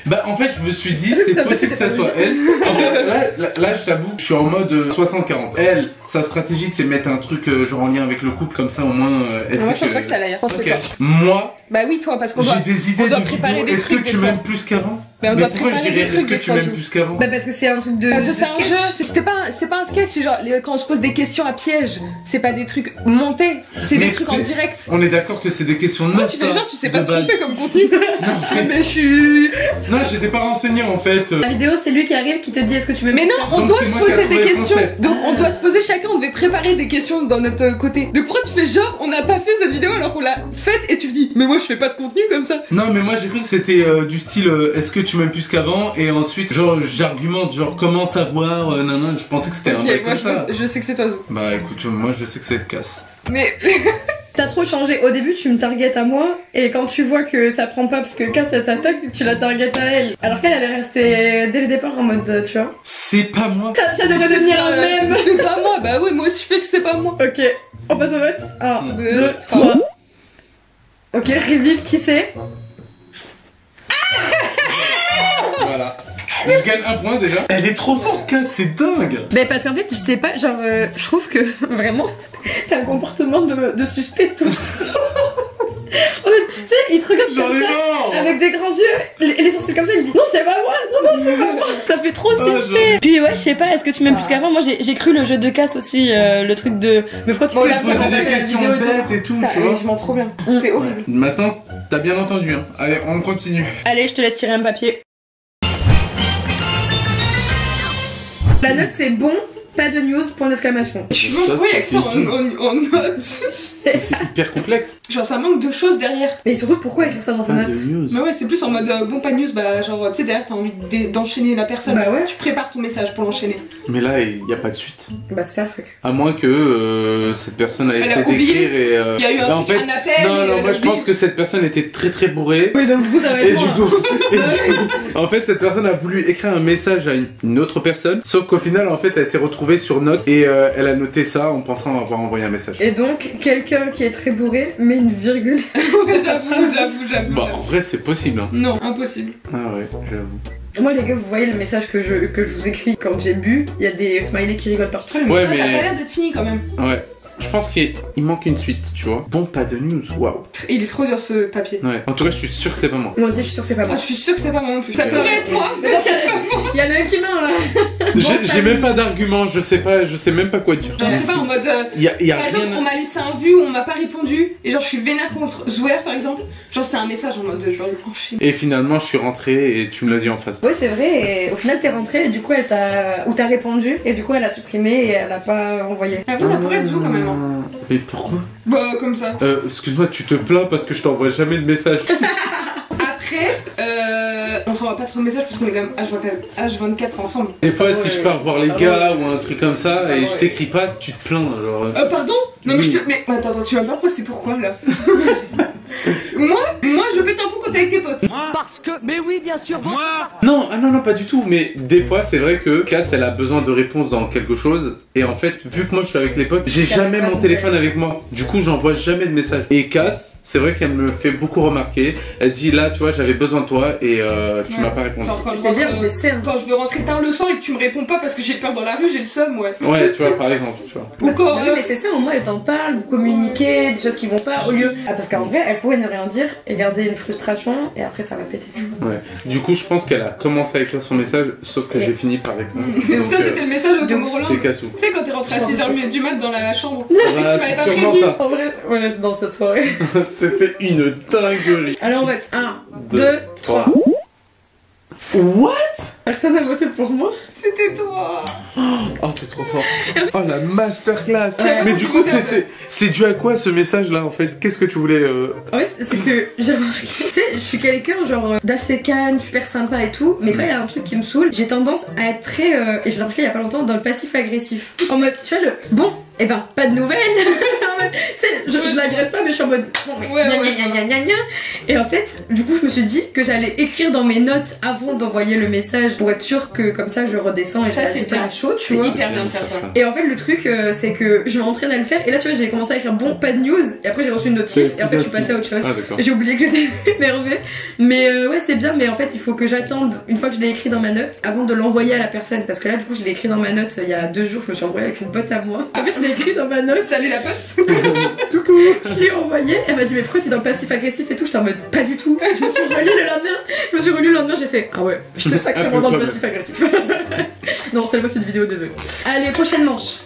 Bah en fait je me suis dit Ça c'est peut possible que ça être soit elle. En fait là je t'avoue, je suis en mode 60-40. Elle, sa stratégie c'est mettre un truc genre en lien avec le couple comme ça au moins elle Moi sait je pense pas que c'est Alaya. Je pense que Ok. c'est toi. Moi Bah oui toi parce qu'on doit. j'ai des idées on doit de préparer vidéos. des Est-ce que trucs tu des m'aimes fois. plus qu'avant? Mais on Mais doit pourquoi préparer je des dirais est-ce trucs que des tu fois. m'aimes Zou. plus qu'avant? Bah parce que c'est un truc de. Parce que de c'est un sketch. jeu, c'est pas un sketch, c'est genre quand on se pose des questions à piège, c'est pas des trucs montés, c'est Mais des trucs en c'est- direct. On est d'accord que c'est des questions Moi neuves. tu fais ça, genre tu sais pas de ce qu'on base. fait comme contenu. Non, Mais je suis. non, j'étais pas renseigné en fait. La vidéo, c'est lui qui arrive qui te dit est-ce que tu m'aimes Mais plus non, qu'avant on Donc doit c'est se moi qui a poser trouvé des le questions. concept. Donc on doit se poser chacun, on devait préparer des questions dans notre côté. Donc pourquoi tu fais genre on n'a pas fait cette vidéo alors qu'on l'a faite et tu te dis mais moi je fais pas de contenu comme ça. Non mais moi j'ai cru que c'était du style est-ce que tu m'aimes plus qu'avant et ensuite genre j'argumente genre comment savoir non je pensais que c'était un Ok, bail moi comme ça. je sais que c'est toi Zou. Bah écoute moi je sais que c'est casse. Mais T'as trop changé. Au début, tu me targetes à moi, et quand tu vois que ça prend pas parce que Cass elle t'attaque, tu la targetes à elle. Alors qu'elle, elle est restée dès le départ en mode, tu vois. C'est pas moi. Ça devrait devenir un mème. C'est pas moi, bah ouais, moi aussi je fais que c'est pas moi. Ok, on passe au vote. 1, Deux, 2, 3. Ok, reveal, qui c'est? Voilà. Je gagne un point déjà. Elle est trop forte casse, c'est dingue. Mais parce qu'en fait, je sais pas, genre, je trouve que vraiment, t'as un comportement de suspect tout. En fait, tu sais, il te regarde J'en comme ai ça, marre. avec des grands yeux, les sourcils comme ça, il me dit non, c'est pas moi, non, c'est pas moi. Ça fait trop Ah, j'en ai- suspect. Puis ouais, je sais pas, est-ce que tu m'aimes plus qu'avant? Moi, j'ai cru le jeu de casse aussi, le truc de. Mais pourquoi tu Bon, fais là, Poser t'as des fait la questions vidéo et tout. bêtes et tout, Putain, tu vois. je mens trop bien. C'est horrible. Maintenant, t'as bien entendu hein. Allez, on continue. Allez, je te laisse tirer un papier. La note, c'est bon, pas de news, point d'exclamation. Je vois pourquoi il y a que ça en note. C'est hyper complexe. Genre ça manque de choses derrière. Mais surtout, pourquoi écrire ça dans sa note? Mais ouais, c'est plus en mode bon, pas de news, bah genre tu sais, derrière t'as envie d'enchaîner la personne. Bah ouais. Tu prépares ton message pour l'enchaîner. Mais là, il n'y a pas de suite. Bah, c'est ça le truc. À moins que cette personne a Elle a essayé oublié. d'écrire et. Il y a eu un bah, en truc, fait, un appel. non, et non, elle moi a je pense oublié. que cette personne était très très bourrée. Oui, donc du coup, ça va Et être du, moi. coup, en fait, cette personne a voulu écrire un message à une autre personne, sauf qu'au final, en fait, elle s'est retrouvée sur note et elle a noté ça en pensant avoir envoyé un message. Et donc, quelqu'un qui est très bourré met une virgule. J'avoue. Bah, en vrai, c'est possible. Hein. Non, impossible. Ah ouais, j'avoue. Moi, les gars, vous voyez le message que je vous écris quand j'ai bu, il y a des smileys qui rigolent partout. Le Ouais, message a mais- pas l'air d'être fini quand même. Ouais. Je pense qu'il manque une suite, tu vois. Bon, pas de news, waouh. Il est trop dur ce papier. Ouais. En tout cas, je suis sûr que c'est pas moi. Moi aussi, je suis sûre que c'est pas Moi, moi. je suis sûre que c'est pas moi non plus. Ça pourrait être moi, mais c'est pas moi. Il y en a un qui meurt là. J'ai même pas d'argument, je sais même pas quoi dire. Genre, je sais pas, en mode. Y a Par rien. exemple, on m'a laissé un vu où on m'a pas répondu. Et genre, je suis vénère contre Zouer par exemple. Genre, c'est un message en mode je vais aller brancher. Et finalement, je suis rentré et tu me l'as dit en face. Oui, c'est vrai. Et au final, t'es rentrée et du coup, elle t'a. Ou t'as répondu et du coup, elle a supprimé et elle a pas envoyé. Après, ça pourrait être Zou quand même. Hein. Mais pourquoi? Bah, comme ça. Excuse-moi, tu te plains parce que je t'envoie jamais de message. Après, on s'envoie pas trop de messages parce qu'on est quand même H24 ensemble. Des fois, si je pars voir les Ah gars ou un truc comme ça Ah et ouais. je t'écris pas, tu te plains. Genre. Pardon? Non, mais Oui. je te. Mais attends, tu vas me faire c'est pourquoi là? Moi, je pète un peu quand t'es avec tes potes. Parce que, mais oui, bien sûr, moi. Non, non, pas du tout. Mais des fois, c'est vrai que Cass, elle a besoin de réponse dans quelque chose. Et en fait, vu que moi je suis avec les potes, j'ai jamais mon téléphone avec moi. Du coup, j'envoie jamais de message. Et Cass, c'est vrai qu'elle me fait beaucoup remarquer. Elle dit là, tu vois, j'avais besoin de toi et tu m'as pas répondu. Genre, quand je C'est bien, rentre, c'est sain. quand je veux rentrer tard le soir et que tu me réponds pas parce que j'ai peur dans la rue, j'ai le seum, ouais. Ouais, tu vois, par exemple, tu vois. Ou quand, Oui, mais c'est ça, au moins elle t'en parle, vous communiquez, des choses qui vont pas, au lieu. Ah, parce qu'en vrai, elle pourrait ne rien dire et garder une frustration et après ça va péter. Tu vois. Ouais. Du coup, je pense qu'elle a commencé à écrire son message, sauf que j'ai fini par répondre. ça, Donc, c'était le message au Tom Holland. c'est Cassou. Tu sais, quand t'es rentré à 6h du mat dans la chambre. Voilà, tu m'avais pas c'est sûrement prévenu. ça. En vrai, ouais, c'est dans cette soirée. C'était une dinguerie. Alors on va être 1, 2, 3. What? Personne n'a voté pour moi. C'était toi. Oh, t'es trop fort. Oh, la masterclass. Ouais. Mais du coup, c'est dû à quoi ce message là en fait? Qu'est-ce que tu voulais En fait, c'est que j'ai remarqué. Tu sais, je suis quelqu'un genre d'assez calme, super sympa et tout. Mais quand il y a un truc qui me saoule, j'ai tendance à être très. Et j'ai remarqué il y a pas longtemps dans le passif agressif. En mode, tu vois, le bon, eh ben, pas de nouvelles. Tu sais, je l'agresse pas, mais je suis en mode. Bon, mais Ouais, gna, ouais. gna, gna, gna, gna. Et en fait, du coup, je me suis dit que j'allais écrire dans mes notes avant d'envoyer le message pour être sûre que comme ça je redescends et Ça, je c'est réagis pas bien. à chaud, tu C'est vois. hyper bien de faire ça. Et en fait, le truc, c'est que je m'entraîne à le faire. Et là, tu vois, j'ai commencé à écrire bon, pas de news. Et après, j'ai reçu une notif. Et en fait, je suis passée à autre chose. Ah, d'accord. J'ai oublié que j'étais énervée. Mais ouais, c'est bien. Mais en fait, il faut que j'attende une fois que je l'ai écrit dans ma note avant de l'envoyer à la personne. Parce que là, du coup, je l'ai écrit dans ma note il y a 2 jours. Je me suis envoyée avec une pote à moi. En fait, je l'ai écrit dans ma note. Salut la pote. Je l'ai envoyé. Elle m'a dit, mais pourquoi t'es dans le passif agressif et tout? J'étais en mode, pas du tout. Je me suis relue le lendemain. Je me suis relue le lendemain. J'ai fait, ah ouais, j'étais sacrément dans le passif agressif. Non, seulement cette vidéo, désolé. Allez, prochaine manche.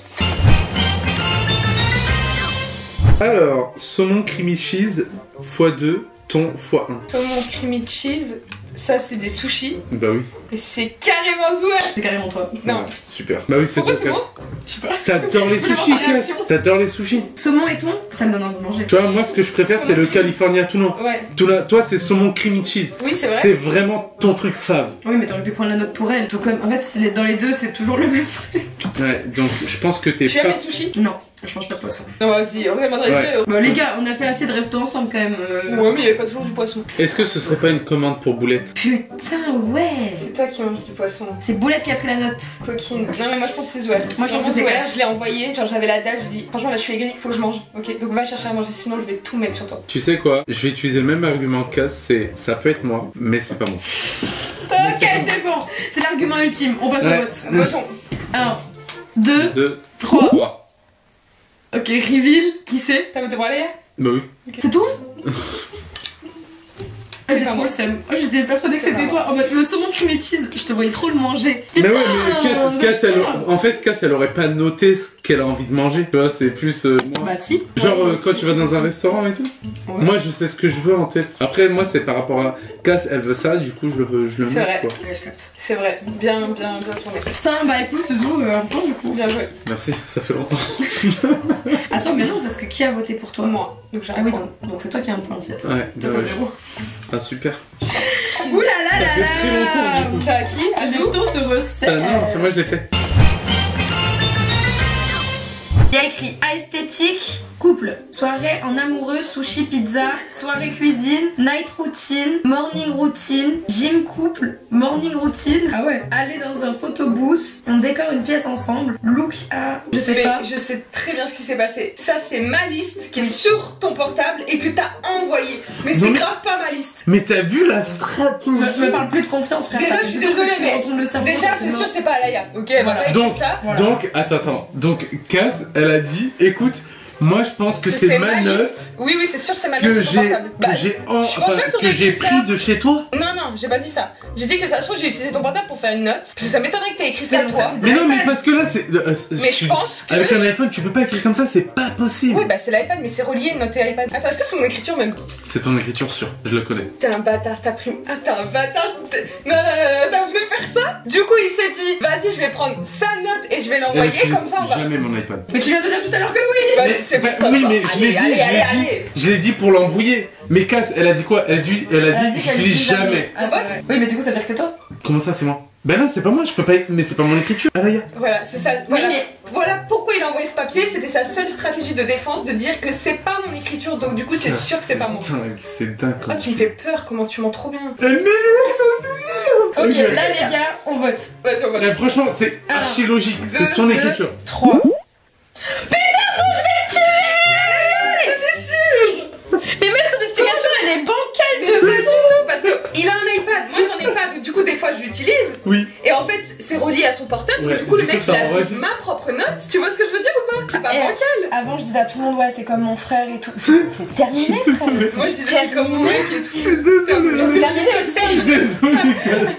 Alors, saumon creamy cheese x2, thon x1. Saumon creamy cheese, ça c'est des sushis. Bah oui. Et c'est carrément Zouer. C'est carrément toi. Non. Ouais, super. Bah oui, c'est Pourquoi ton c'est cas. moi? Je sais pas. T'adores les sushis, Ma Cass. réaction. T'adores les sushis. Saumon et thon, ça me donne envie de manger. Tu vois, moi, ce que je préfère, c'est le California tuna. Ouais. Toi, c'est saumon creamy cheese. Oui, c'est vrai. C'est vraiment ton truc fave. Oui, mais t'aurais pu prendre la note pour elle. Tout comme, en fait, dans les deux, c'est toujours le même truc. Ouais, donc je pense que t'es Tu aimes pas. les sushis? Non, je mange pas de poisson. Non, bah si, regarde, moi Ouais. Bah, les gars, on a fait assez de restos ensemble quand même. Ouais, mais il y avait pas toujours du poisson. Est-ce que ce serait pas une commande pour Boulette? Putain, ouais. C'est toi qui manges du poisson. C'est Boulette qui a pris la note. Coquine. Non, mais moi je pense que c'est Zouer. Moi, je pense que c'est Cass. Je l'ai envoyé, genre j'avais la dalle, je dis franchement là je suis aigrie, faut que je mange. Ok, donc va chercher à manger, sinon je vais tout mettre sur toi. Tu sais quoi? Je vais utiliser le même argument que Cass, c'est ça peut être moi, mais c'est pas moi. Ok, c'est bon. C'est l'argument ultime. On passe au Ouais. vote. Votons. 1, 2, 2, 3. 3. Ok, reveal. Qui c'est? T'as voté pour Aléa? Bah oui. C'est toi? C'est J'ai pas trop moi. le seum. Oh, j'étais persuadée que C'est c'était pas toi. En mode, le saumon creamy cheese, je te voyais trop le manger. Mais ouais, Putain, mais en fait, Cass, elle aurait pas noté ce qu'elle a envie de manger. Tu vois, c'est plus moi. Bah si. Genre, Ouais, quand si, tu vas si, dans un si. restaurant et tout. Ouais. Moi, je sais ce que je veux en tête. Après, moi, c'est par rapport à Cass, elle veut ça, du coup, je le C'est mets. vrai. Quoi. Ouais, je capte. C'est vrai, bien tourné. Putain, bah écoute, Zou, un point du coup. Bien joué. Merci, ça fait longtemps. Attends, mais non, parce que qui a voté pour toi? Moi. Donc j'ai un Ah oui, point. donc c'est toi qui as un point en fait. Ouais, Toi, ouais. t'as 0. Ah, super. Ouh là là Ça là fait très longtemps, du coup. C'est à qui? À nous? Bientôt se resserre. Ça, non, c'est moi, je l'ai fait. Il y a écrit esthétique, couple, soirée en amoureux, sushi, pizza, soirée cuisine, night routine, morning routine, gym couple, morning routine. Ah ouais. Aller dans un photo booth, on décore une pièce ensemble, look à, je sais Mais pas. je sais très bien ce qui s'est passé. Ça, c'est ma liste qui est sur ton portable et que t'as envoyé. Mais Non, c'est mais- grave pas ma liste. Mais t'as vu la stratégie? Me parle plus de confiance, frère. Déjà, Ça je suis fait 2 ans que désolée, tu mais retournes le cerveau, Déjà, donc c'est mort. sûr, c'est pas Alaya. Ok, elle va Voilà. pas écrire Donc, ça. Voilà. donc, attends. Donc, Cass, elle a dit, écoute, Moi, je pense que c'est ma note liste. Oui, oui, c'est sûr, c'est ma note que sur ton portable. j'ai pris de chez toi. Non, non, j'ai pas dit ça. J'ai dit que ça se trouve, j'ai utilisé ton portable pour faire une note. Parce que ça m'étonnerait que t'aies écrit ça toi. Mais non, mais parce que là, c'est. Mais je pense que. Avec un iPhone, tu peux pas écrire comme ça, c'est pas possible. Oui, bah c'est l'iPad, mais c'est relié, note et iPad. Attends, est-ce que c'est mon écriture même? C'est ton écriture sûre, je le connais. T'es un bâtard, t'as pris. Ah, t'es un bâtard. Non, non, non, t'as voulu faire ça? Du coup, il s'est dit, vas-y, je vais prendre sa note et je vais l'envoyer comme ça, on va. Jamais mon iPad. Mais tu viens de dire tout à l'heure que oui! Vas-y, c'est bon, stop. Oui, mais je l'ai dit, allez. je l'ai dit pour l'embrouiller. Mais Cass, elle a dit quoi? Elle a dit j'utilise jamais. En fait? Oui, mais du coup, ça veut dire que c'est toi? Comment ça, c'est moi? Ben non, c'est pas moi, je peux pas. Mais c'est pas mon écriture. Alaya. Voilà, c'est ça. Voilà. Oui, mais voilà pourquoi il a envoyé ce papier. C'était sa seule stratégie de défense de dire que c'est pas mon écriture. Donc, du coup, c'est sûr que c'est pas moi. C'est dingue. Ah, tu me fais peur, comment tu mens trop bien. Ok, Ok, là les gars, on vote. Vas-y, on vote. Franchement, c'est archi logique. C'est son écriture. 3. Mais même ton explication, elle est bancale de Pas du tout, parce que il a un iPad, moi j'en ai pas, donc du coup des fois je l'utilise. Oui. Et en fait c'est relié à son portable, donc Ouais, du coup le du mec coup, ça il a enregistre. ma propre note. Tu vois ce que je veux dire ou pas? C'est pas bancal. Avant je disais à tout le monde, ouais, c'est comme mon frère et tout. C'est terminé, frère. Moi je disais c'est comme mon mec et tout. C'est terminé aussi. Désolé, Cass.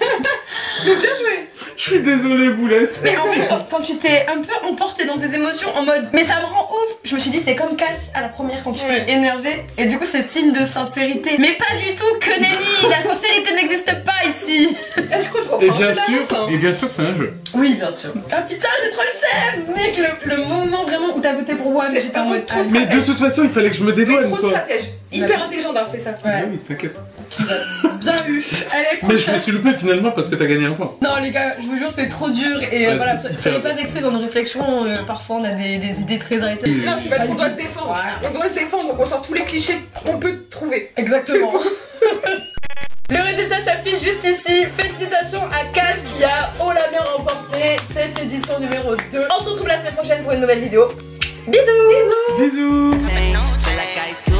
Donc bien joué. Je suis désolé, Boulette. Mais en fait, quand tu t'es un peu emporté dans tes émotions en mode mais ça me rend ouf, je me suis dit c'est comme Cass à la première quand tu t'es énervé et du coup c'est signe de sincérité. Mais pas du tout, que nenni, la sincérité n'existe pas ici. Là je crois que je reprends Et un peu bien la sûr, lance, hein. et bien sûr, c'est un jeu. Oui, bien sûr. Ah putain, j'ai trop le seum. Mec, le moment vraiment où t'as voté pour moi, mais j'étais en mode trop Mais de toute façon, il fallait que je me T'es dédouane, trop toi. stratège. Hyper intelligent d'avoir fait ça. Ouais, oui, t'inquiète. bien eu. Allez, Mais je me prochain. suis loupé finalement parce que t'as gagné un point. Non les gars, je vous jure c'est trop dur et Ouais, voilà, c'est hyper soyez dur. pas vexés dans nos réflexions, parfois on a des idées très arrêtées. Non, c'est parce qu'on doit se défendre. Voilà. On doit se défendre, donc on sort tous les clichés qu'on peut trouver. Exactement. Le résultat s'affiche juste ici. Félicitations à Cass qui a haut la main remporté cette édition numéro 2. On se retrouve la semaine prochaine pour une nouvelle vidéo. Bisous. Bisous. Feel like ice